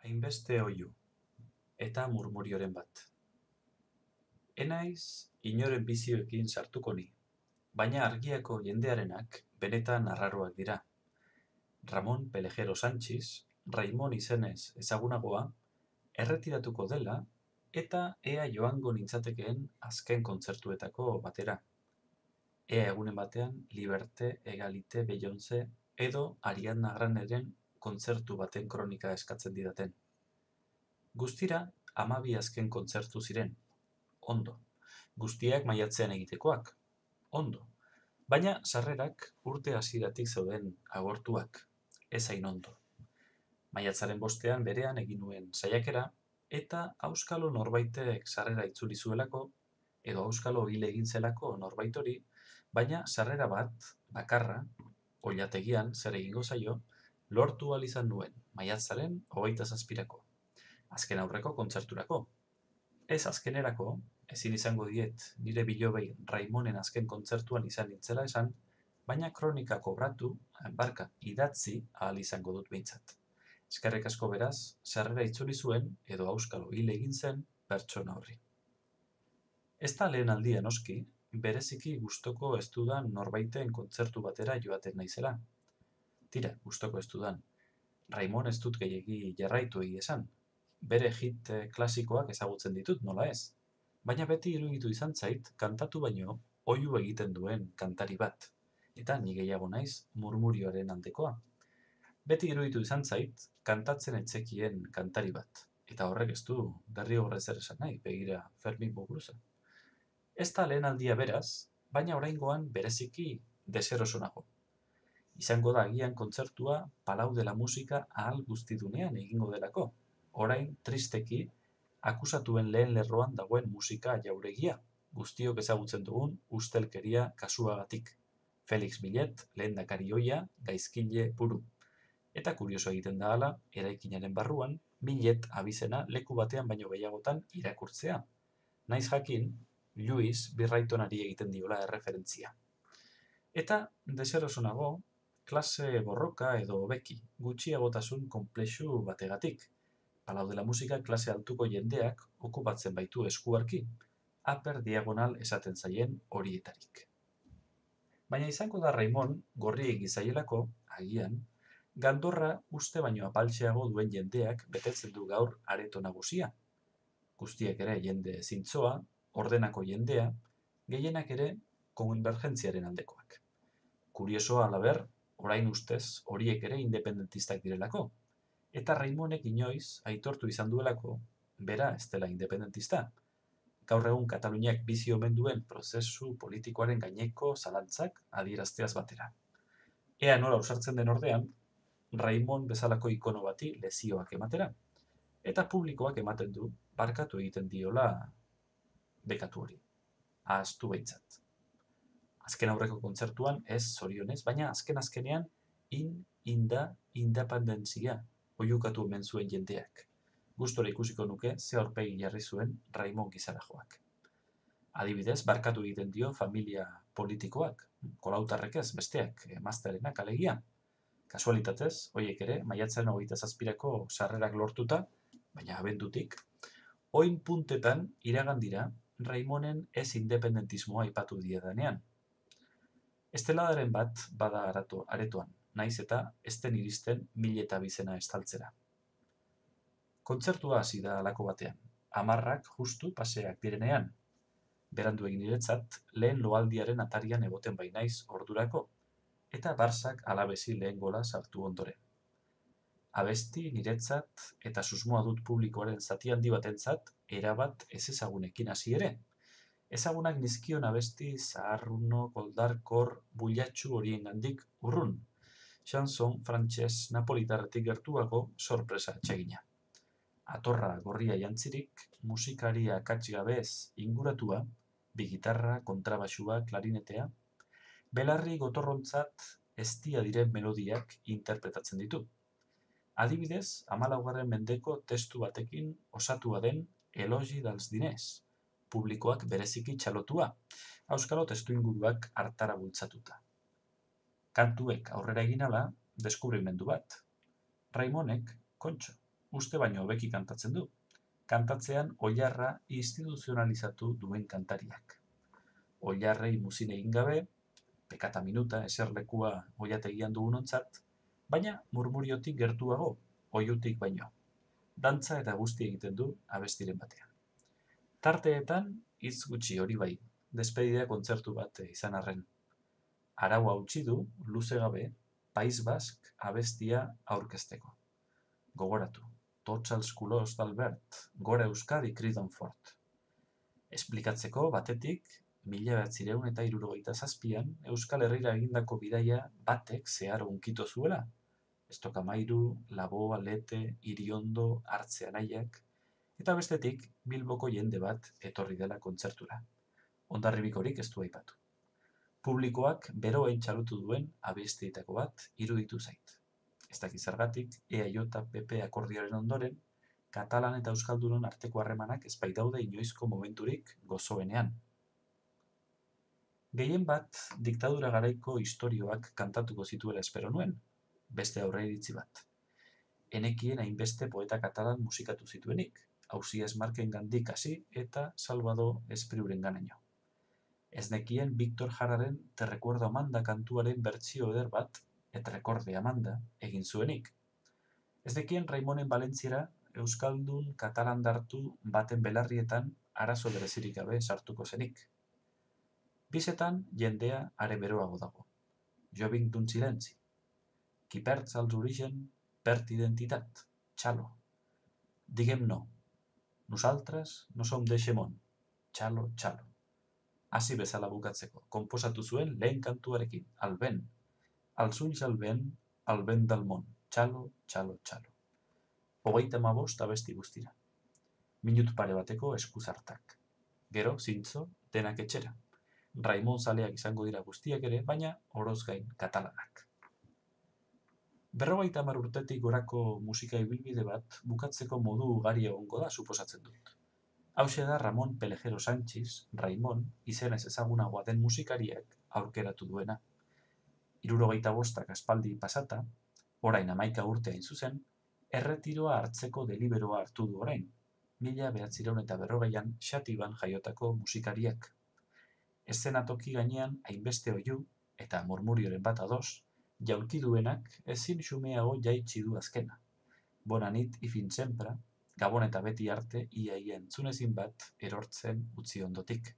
Hainbeste oihu, eta murmurioren bat. Enaiz inoren bizioekin sartuko ni, baina argiako jendearenak benetan arraroak dira. Ramon Pelejero Sanchiz, Raimon izenez ezagunagoa, erretiratuko dela eta ea joango nintzatekeen azken kontzertuetako batera. Ea egunen batean Liberté, Egalité, Beyoncé edo Ariana Granderen kontzertu baten kronika eskatzen didaten. Guztira 12 azken kontzertu ziren. Ondo. Guztiak maiatzean egitekoak. Ondo. Baina sarrerak urte hasieratik zeuden agortuak. Ez hain ondo. Maiatzaren 5ean berean egin nuen saiakera eta auskalo norbaitek sarrera itzuli zuelako edo auskalo hil egin zelako norbait hori, baina sarrera bat, bakarra, oilategian zer egingo zaio, lortu ahal izan nuen maiatzaren 27-ako. Azken aurreko kontzerturako. Ez azkenerako, ezin izango diet nire bilobei Raimonen azken kontzertuan izan nintzela esan, baina kronika kobratu, idatzi ahal izango dut behintzat. Eskerrik asko beraz, sarrera itzuli zuen edo auskalo hil egin zen pertsona horri. Ez da lehen aldia noski, bereziki gustoko ez dudan norbaiten kontzertu batera joaten naizela. Tira, gustoko ez dudan. Raimon ez dut gehiegi jarraitu esan. Bere hit klasikoak ezagutzen ditut, nola ez. Baina beti iruditu izan zait, kantatu baino, oihu egiten duen kantari bat. Eta ni gehiago naiz murmurioaren aldekoa. Beti iruditu izan zait, kantatzen etzekien kantari bat. Eta horrek ez du derrigorrez zer esan nahi, begira Fermin Muguruza. Ez da lehen aldia beraz, baina oraingoan bereziki deserosonago. Izango da agian kontzertua Palau de la Musika ahal guztidunean egingo delako. Orain, tristeki, akusatuen lehen lerroan dagoen musika jauregia, guztiok ezagutzen dugun ustelkeria kasuagatik. Felix Millet, lehendakari ohia, gaizkile buru. Eta kurioso egiten da hala, eraikinaren barruan, Millet abizena leku batean baino gehiagotan irakurtzea. Naiz jakin, Luis Birraitonari egiten diola erreferentzia. Eta, deserosonago, klase borroka edo hobeki, gutxiagotasun konplexu bategatik. Palau de la Musika klase altuko jendeak okupatzen baitu eskuarki, upper diagonal esaten zaien horietarik. Baina izango da Raimon, gorriegi zaielako, agian, gandorra uste baino apaltxeago duen jendeak betetzen du gaur areto nagusia. Guztiak ere jende zintzoa, ordenako jendea, gehienak ere konvergentziaren aldekoak. Kuriosoa halaber, orain ustez horiek ere independentistak direlako. Eta Raimonek inoiz aitortu izan duelako, bera ez dela independentista. Gaur egun Kataluniak bizi omen duen prozesu politikoaren gaineko zalantzak adierazteaz batera. Ea nola ausartzen den ordean, Raimon bezalako ikono bati lezioak ematera. Eta publikoak ematen du, barkatu egiten diola bekatu hori. Ahaztu behintzat. Azken aurreko kontzertuan ez zorionez, baina azkenean independentzia oiukatu omen zuen jendeak. Gustora ikusiko nuke ze aurpegi jarri zuen Raimon Gizarajoak. Adibidez, barkatu egiten dio familia politikoak, kolautarrek ez, besteak, emaztearenak alegia. Kasualitatez, hoiek ere, maiatzaren 27-ako sarrerak lortuta, baina abendutik, oin puntetan iragan dira Raimonen ez independentismoa aipatu diedanean. Esteladaren bat bada aretoan, naiz eta ez den iristen Millet abizena estaltzera. Kontzertua hasi da halako batean, 10 justu paseak direnean. Berandu egin niretzat, lehen loaldiaren atarian egoten bainaiz ordurako, eta Barsak Alavesi lehen gola sartu ondoren. Abesti niretzat eta susmoa dut publikoaren zati handi batentzat erabat ez ezagunekin hasi ere. Ezagunak nizkion abesti zaharruno, koldarkor, builatxu horiengandik urrun. Chanson frantses napolitarretik gertuago sorpresa atsegina. Atorra gorria jantzirik, musikaria akats gabez inguratua, bi gitarra, kontrabaxua, klarinetea, belarri gotorrontzat eztia diren melodiak interpretatzen ditu. Adibidez, 14. mendeko testu batekin osatua den Elogi dels diners, publikoak bereziki txalotua, auskalo testu inguruak hartara bultzatuta. Kantuek aurrera egin ala, deskubrimendu bat. Raimonek, kontxo, uste baino hobeki kantatzen du. Kantatzean oilarra instituzionalizatu duen kantariak. Oilarrei muzin egin gabe, pekata minuta eserlekua oilategian dugunontzat, baina murmuriotik gertuago, oihutik baino. Dantza eta guzti egiten du abestiren batean. Tarteetan, hitz gutxi hori bai, despedida kontzertu bat izan arren. Araua utzi du, luze gabe, Pais Bask abestia aurkezteko. Gogoratu, tots els colors d'Albert, gora Euskadi cridon fort. Esplikatzeko batetik, 1977an Euskal Herrira egindako bidaia batek zeharo hunkito zuela. Estokamairu, Laboa, Lete, Iriondo, Hartze Anaiak, eta bestetik Bilboko jende bat etorri dela kontzertura. Hondarribikorik ez du aipatu. Publikoak beroen txalutu duen abestietako bat iruditu zait. Ez dakiz zergatik, EAJ-PP akordioaren ondoren, Katalan eta Euskaldunon arteko harremanak ez baitaude inoizko momenturik gozoenean. Gehien bat, diktadura garaiko istorioak kantatuko zituela espero nuen, beste aurreiritzi bat. Enekien hainbeste poeta katalan musikatu zituenik, Ausia Esmarkengandik hasi eta Salvador Espriuren ganaino. Ez nekien Victor Jararen Te recuerdo Amanda kantuaren bertsio eder bat, et recorde Amanda, egin zuenik. Ez nekien Raimonen Valentziera Euskaldun katalandartu baten belarrietan arazo berezirik gabe sartuko zenik. Bizetan jendea are beroago dago. Jo vinc d'un silenci. Qui perds els origen, perd identitat. Xalo. Diguem no. Nosaltres no som d'eixe món. Xalo, xalo. Hasi bezala bukatzeko, konposatu zuen lehen kantuarekin, al vent. Als ulls al vent del món. Xalo, xalo, xalo. 35 abesti guztira. Minut pare bateko eskuzartak. Gero, zintzo, denak etxera. Raimon zaleak izango dira guztiak ere, baina oroz gain katalanak. 50 urtetik gorako musika ibilbide bat bukatzeko modu ugari egongo da suposatzen dut. Hauxe da Ramon Pelejero Sanchiz, Raimon, izenez ezagunagoa den musikariak aurkeratu duena. 75 aspaldi pasata, orain 11 urte hain zuzen, erretiroa hartzeko deliberoa hartu du orain, 1940an Xatiban jaiotako musikariak. Eszenatoki gainean hainbeste oihu eta murmurioren bat ados, jaulki duenak ezin xumeago jaitsi du azkena. Bona nit i fins sempre, Gabon eta beti arte ia entzunezin bat erortzen utzi ondotik.